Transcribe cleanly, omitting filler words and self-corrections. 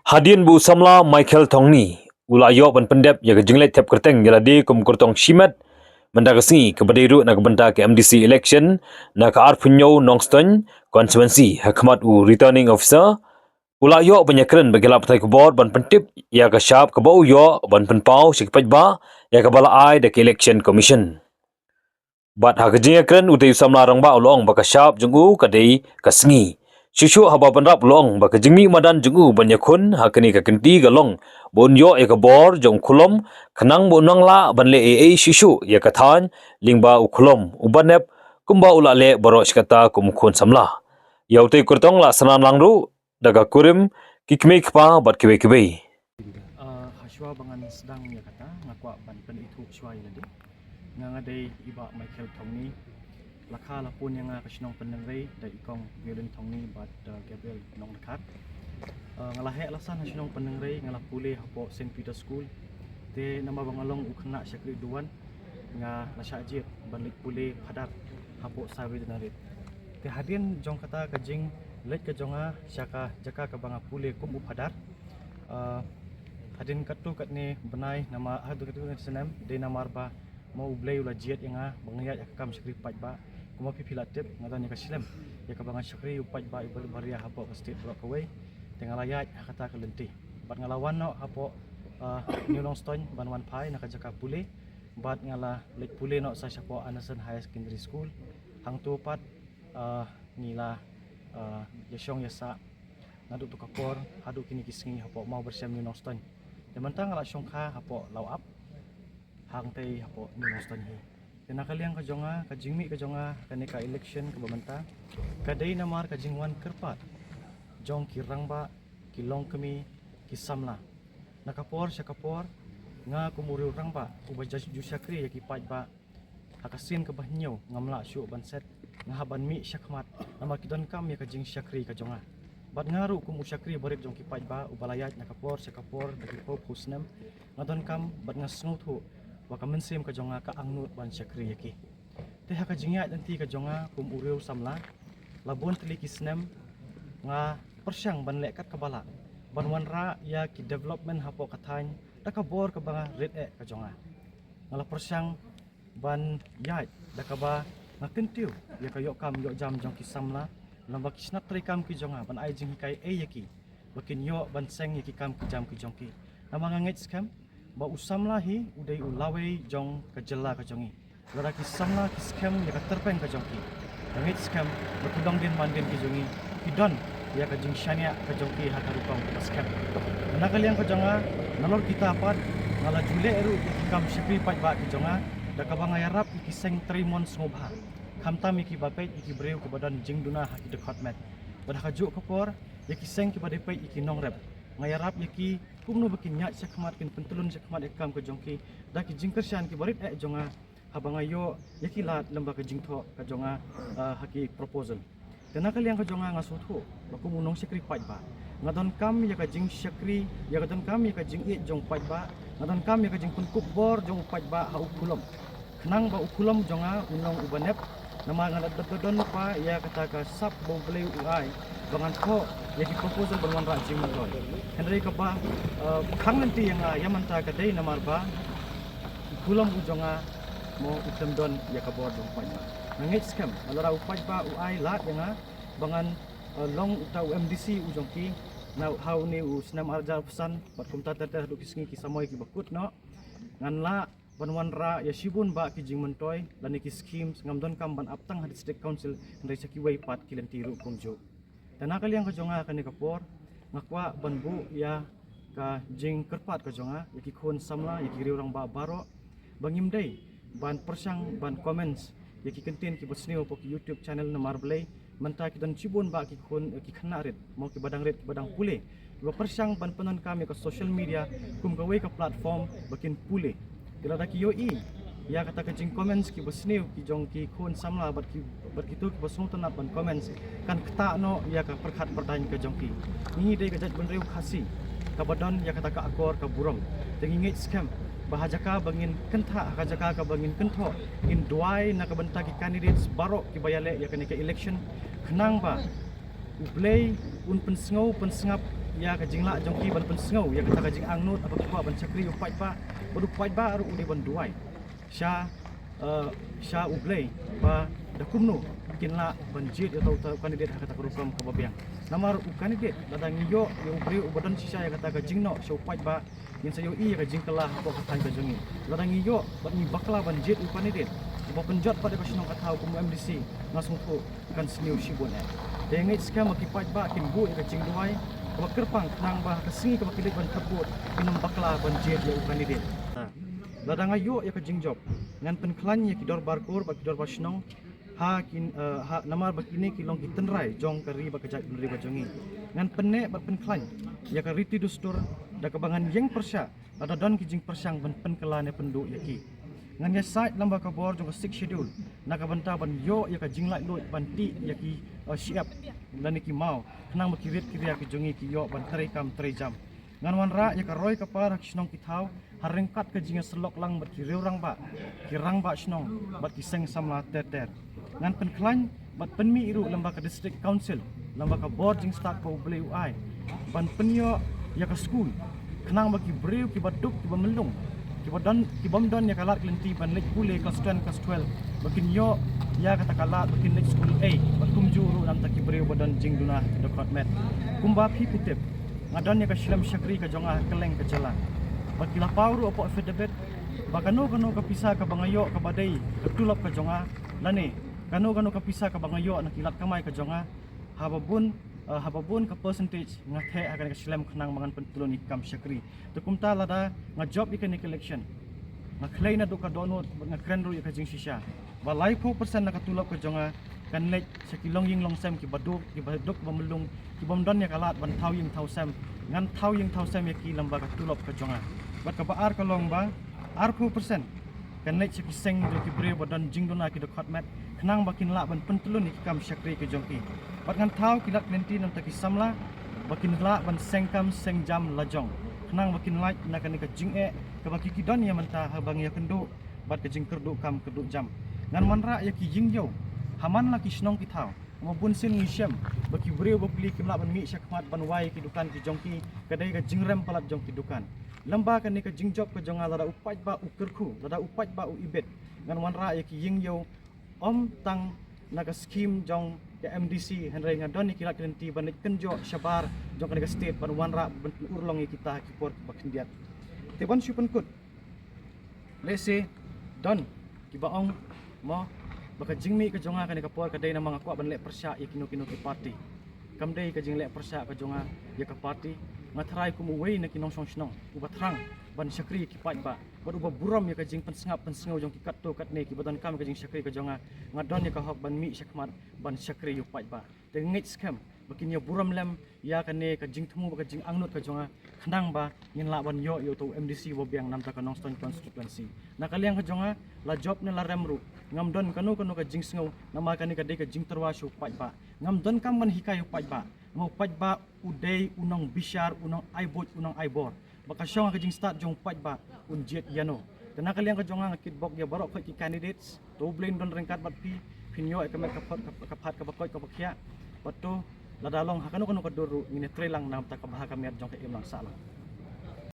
Hadian bu samla Michael Tongni ulayo ban pendep ya kejenglet tep kerteng jaladi kum kurtong shimat mendagasngi kebadiru na kebenta ke MDC election na ka arpunyo nongston constituency hakmat u returning officer ulayo banyakren bagela patai kubor ban pentip ya ka syap ka bau yo ban penpau sikpaj ba ya ka bala ai de ke election commission bat ha kejengkren utai samla rang ba ulong ba ka syap jungu kadai kasngi Shushu haba banrap long baka jingmi madan jungu banyakun hakani ka kenti galong bonyo e ka bor jong kulom kanang bonang la banle e shushu ya kathan lingba ukulom ubanep kumba ulale boro skata kumkhun samla yaute kurtong la sanan langru daga kurim kikme kpa bat kiwe kiwe Haswa bangan sedang ya kata ngakwa ban pen itu shwa yadi ngangadai iba Michael Tongni lakha lapun yang kasinong penengrei da ikong Violin Tongni bat Gabriel nong dekat ngalahe alasan kasinong penengrei ngalapule hapo St. Peter School te nama bangalong ukna syakri duan nga lasyajir banlik pule padar hapo sawi denarit te hadian jong kata kajing let ke jonga syaka jaka ka banga pule kum upadar hadin katu katne benai nama hadu katu senam de nama arba mau blay ula jiat yang bangya yakam syakri pajba kuma pipilatip ngadan ya kasilem ya kabangan syakri pajba ibal baria hapo ke state rockaway tengah layat kata kelenti bat ngalawan no hapo New Longstone banwan pai nak jaka pule bat ngala lek pule no sa syapo Anderson High Secondary School hang tu pat nila yasyong yasa ngaduk tu kapor hadu kini kisngi hapo mau bersiam New Longstone demantang ngala syongka hapo law up hang tei hapo New Longstone hi kena kaliang ka jonga ka jingmi ka jonga kaneka election ka bamanta kadai namar ka jingwan kerpat jong kirangba kilong kami kisamla nakapor syakapor nga kumuriu rangba ubaja jusyakri yaki pajba hakasin ka bahnyo ngamla syu banset ngahaban mi syakmat nama kidon kam ya ka jing syakri ka jonga bat ngaru kum usyakri barik jong ki pajba ubalayat nakapor syakapor dagi pop husnem ngadon kam bat ngasngutu waka mensim ka jonga ka angnut ban syakri yaki te haka jingyat nanti ka jonga kum uriu samla labon teliki snem nga persyang ban lekat kabala ban wanra ya ki development hapo katany daka bor ka banga red e ka jonga ngala persyang ban yat daka ba ngakentiu ya ka yok kam yok jam jong ki samla lamba ki snap tri kam ki jonga ban ai jing kai e yaki bakin yo ban seng yaki kam ki jam ki jongki nama ngangit skam ba usamla hi udai ulawe jong ka jela ka jongi lara ki samla ki skam ya ka terpeng ka jongki ngangit skam bakudong din mandin ki jongi kidon ya ka jing syania ka jongki hakarupang ka skam nakaliang ka jonga nalor kita pat ngala jule eru ki kam syakri pat ba ki jonga da ka banga yarap ki seng trimon smobha kamtam ki bapet ki breu ke badan jing duna haki department pada kajuk kapor ya ki seng ki badepet ki nongrep ngayarap yaki kumno bakin nyat syakmat kin pentulun syakmat ekam ke jongki da ki jingkersian ki barit jonga habanga yo yaki lat lamba ke jingtho ka jonga haki proposal kena kaliang ka jonga ngasuthu baku munong syakri pajba ngadon kam ya ka jing syakri ya kadon kam ya ka jing it jong pajba ngadon kam ya ka jing kunkup bor jong pajba ha ukulom kenang ba ukulom jonga unong ubanep nama ngalat dodon pa ya kata ka sap bo bleu uai bangan ko ya ki proposal bangan ra jing mandon henry ka ba khang nanti yang yamanta ka dei namar ba ukulom ujonga mo utem don ya ka bor jong pajba ngit scam alara upaj ba uai lat yang bangan long utau MDC ujongki na how ni usnam arjal pesan bat kumta ter du kisngi kisamoy ki bakut no nganla banwan ra ya sibun ba ki jing mentoy dan ki schemes ngamdon kam ban aptang hadis state council ndai saki wai pat kilen tiru kongjo dan akal yang ka jonga ka ni kapor ngakwa ban bu ya ka jing kerpat ka jonga yaki khon samla yaki riurang ba baro bangim dei ban persyang ban comments yaki kentin ki bosneo po ki YouTube channel na marblay menta ki dan cibun ba ki khon ki khana red mau ki badang red ki badang pule dua persyang ban penon kami ke social media kum gawe ka platform bakin pule kila ki yo i ya kata ka jing comments ki bosneo ki jong ki khon samla bat ki tu ki bosneo tanap ban comments kan keta no ya ka perkhat pertanyaan ka jong ki ni dei ka jat benreu khasi ka badon ya kata ka akor ka burong tengingit scam bahajaka bangin kentha hajaka ka bangin kentho in duai na kabenta ki candidates barok ki bayale ya kanika election kenang ba ublay un pensngau pensngap ya ka jingla jongki ban pensngau ya kata ka jing angnut apa kwa ban chakri upai ba baru upai ba aru udi ban duai sha ublei ba dakumno kinla banjit atau kandidat kata kurukam kababiang namar kandidat ladang yo ya ublei ubadan sisa ya kata ka jingno sha upai ba yin sayo I ka jingkala apa kata ka jongi ladang yo bat ni bakla banjit kandidat ba penjot pada ka sinong kata hukum MDC ngasung ko kan sniu shibon dengit skam makipai ba kimbu ka jing duai kerpang nang bah kesingi ke bakilit ban kebut pinam bakla banjir ya kandidat ladang ayo ya ka jingjob ngan penklan ya kidor barkur ba kidor basnong ha namar bakini kilong kitenrai jong kari ba kejak neri bajongi ngan penne ba penklan ya ka riti dustur da kebangan yeng persya ada don kijing persyang ban penkelane penduk yaki ngan ya site lamba ka bor jong 6 schedule nak banta ban yo ya ka jinglai lot banti yaki siap dan iki mau kenang makirit kiria ke jongi ki yo ban kam 3 jam ngan wanra ya ka roy ka par snong kitau harengkat ke jinga selok lang bat ki reurang ba kirang ba snong bat ki seng samla ter ngan penklan bat penmi iru lamba ka district council lamba ka board jing start ko beli UI ban penyo ya ka school kenang baki breu ki baduk ki bamelung ki bamdon ya kalat klenti ban lek kule kelas 10 kelas 12 bakin yo ya kata kalat bakin lek school A bakum juru nam taki breu badan jing duna dekat met kumba pi pitep ngadon ya ka shilam syakri ka jonga keleng ka jalan bakila pauru opo affidavit bakano ka pisa ka bangayo ka badai ketulap ka jonga lane kano ka pisa ka bangayo na kilat kamay ka jonga hababun ka percentage nga the akan ka shilam kenang mangan pentulon ikam syakri tukumta lada nga job ikan election nga clay na do ka donot nga krenro ka jing sisya balai 4% na katulap ka jonga kan lek sakilong ying long sem ki baduk bamelung ki bomdon ya kalat ban thau ying thau sem ngan thau ying thau sem ya ki lamba ka tulop ka jonga bat ka baar ka long ba ar 4% kan lek saki seng do ki bre badan jing dona ki dekat met kenang bakin la ban pentulun ikam syakri ke jongki bat ngan thau ki lak lenti nam taki samla bakin la ban sengkam seng jam lajong kenang bakin like na kan ka jing ka baki ki don ya menta habang ya kendu bat ka jing kerdu kam kerdu jam ngan manra ya ki jing yo haman laki snong kitau mabun sin ngisyam baki breu bapli kimla ban mi syakmat ban wai ki dukan ki jongki kadai ka jingrem palat jong ki dukan lamba kan ni ka jingjob ka jonga lada upat ba ukerku lada upat ba u ibet ngan wanra ya ki ying yo om tang naga skim jong ya MDC henry ngadon ni kilat krenti ban kenjo syabar jong kan state ban wanra ban urlong kita ki por bakindiat teban syupen kut lese don ki baong mo baka jingmi ka jonga kan ka por ka dai na mga kwa ban le persya ya kino ki party kam dai ka jing le persya ka jonga ya ka party ngatrai ku muwei na kinong song ubat rang ban syakri ki pai ba uba buram ya ka jing pensengau jong ki katto katne ki badan kam ka jing syakri ka jonga ngadon ya ka hok ban mi syakmat ban syakri yu pai ba te ngit scam bakin ya buram lem ya ka ne ka jing thumu ka jing angnut ka jonga khnang ba yin la ban yo to MDC wo biang nam ta ka Nongstoin constituency nakaliang ka jonga la job ne la remru ngam don kanu ka jing sngau nama ka ni ka de ka jing terwa shu pai ba ngam don kam man hikai pai ba ngau pai ba udai unang bishar unang aibot unang aibor baka syong ka jing start jong pai ba unjet yano kana kaliang ka jonga ngakit bok ya barok ka ki candidates to blame don rengkat bat pi pinyo ka met ka phat ka bakoi ka bakya pato ladalong hakano ka duru ngine trelang nam ta ka baha ka mer jong ka imlang salang